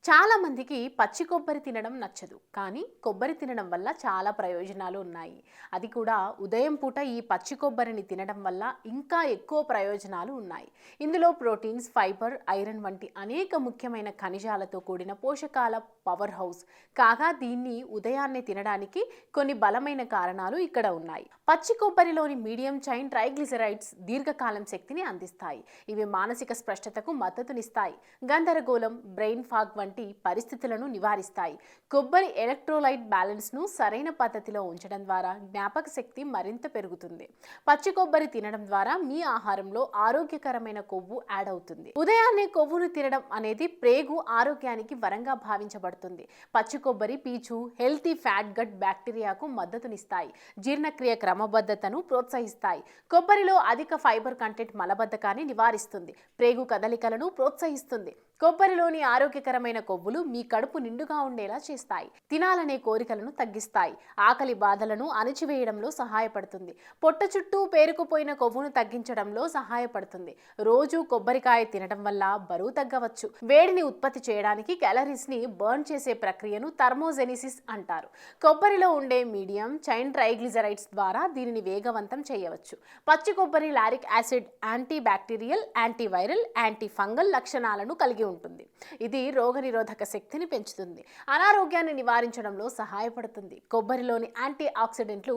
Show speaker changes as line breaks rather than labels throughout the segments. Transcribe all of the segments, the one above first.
చాలా మందికి పచ్చి కొబ్బరి తినడం నచ్చదు, కానీ కొబ్బరి తినడం వల్ల చాలా ప్రయోజనాలు ఉన్నాయి. అది కూడా ఉదయం పూట ఈ పచ్చి కొబ్బరిని తినడం వల్ల ఇంకా ఎక్కువ ప్రయోజనాలు ఉన్నాయి. ఇందులో ప్రోటీన్స్, ఫైబర్, ఐరన్ వంటి అనేక ముఖ్యమైన ఖనిజాలతో కూడిన పోషకాల పవర్ హౌస్. కాగా దీన్ని ఉదయాన్నే తినడానికి కొన్ని బలమైన కారణాలు ఇక్కడ ఉన్నాయి. పచ్చి కొబ్బరిలోని మీడియం చైన్ ట్రైగ్లిసరైడ్స్ దీర్ఘకాలం శక్తిని అందిస్తాయి. ఇవి మానసిక స్పష్టతకు మద్దతునిస్తాయి, గందరగోళం, బ్రెయిన్ ఫాగ్ వంటి పరిస్థితులను నివారిస్తాయి. కొబ్బరి ఎలక్ట్రోలైట్ బ్యాలెన్స్ ను సరైన పద్ధతిలో ఉంచడం ద్వారా జ్ఞాపక శక్తి మరింత పెరుగుతుంది. పచ్చి కొబ్బరి తినడం ద్వారా మీ ఆహారంలో ఆరోగ్యకరమైన కొవ్వు యాడ్ అవుతుంది. ఉదయాన్నే కొవ్వును తినడం అనేది ప్రేగు ఆరోగ్యానికి వరంగా భావించబడుతుంది. పచ్చి కొబ్బరి పీచు హెల్తీ ఫ్యాట్ గట్ బ్యాక్టీరియాకు మద్దతునిస్తాయి, జీర్ణక్రియ క్రమబద్ధతను ప్రోత్సహిస్తాయి. కొబ్బరిలో అధిక ఫైబర్ కంటెంట్ మలబద్ధకాన్ని నివారిస్తుంది, ప్రేగు కదలికలను ప్రోత్సహిస్తుంది. కొబ్బరిలోని ఆరోగ్యకరమైన కొవ్వులు మీ కడుపు నిండుగా ఉండేలా చేస్తాయి, తినాలనే కోరికలను తగ్గిస్తాయి, ఆకలి బాధలను అణచివేయడంలో సహాయపడుతుంది, పొట్ట చుట్టూ పేరుకుపోయిన కొవ్వును తగ్గించడంలో సహాయపడుతుంది. రోజు కొబ్బరికాయ తినడం వల్ల బరువు తగ్గవచ్చు. వేడిని ఉత్పత్తి చేయడానికి క్యాలరీస్ ని బర్న్ చేసే ప్రక్రియను థర్మోజెనిసిస్ అంటారు. కొబ్బరిలో ఉండే మీడియం చైన్ ట్రైగ్లిజరైడ్స్ ద్వారా దీనిని వేగవంతం చేయవచ్చు. పచ్చి కొబ్బరి lauric acid anti bacterial, antiviral, anti fungal లక్షణాలను కలిగి ఉంటుంది. ఇది రోగనిరోధక శక్తిని పెంచుతుంది, అనారోగ్యాన్ని నివారించడంలో సహాయపడుతుంది. కొబ్బరిలోని యాంటీ ఆక్సిడెంట్లు,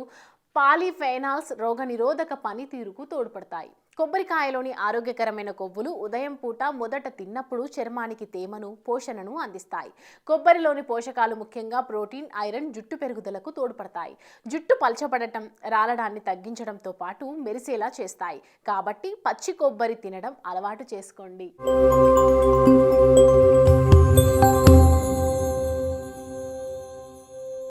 పాలిఫెనాల్స్ రోగనిరోధక పనితీరుకు తోడ్పడతాయి. కొబ్బరికాయలోని ఆరోగ్యకరమైన కొవ్వులు ఉదయం పూట మొదట తిన్నప్పుడు చర్మానికి తేమను, పోషణను అందిస్తాయి. కొబ్బరిలోని పోషకాలు ముఖ్యంగా ప్రోటీన్, ఐరన్ జుట్టు పెరుగుదలకు తోడ్పడతాయి. జుట్టు పల్చబడటం, రాలడాన్ని తగ్గించడంతో పాటు మెరిసేలా చేస్తాయి. కాబట్టి పచ్చి కొబ్బరి తినడం అలవాటు చేసుకోండి.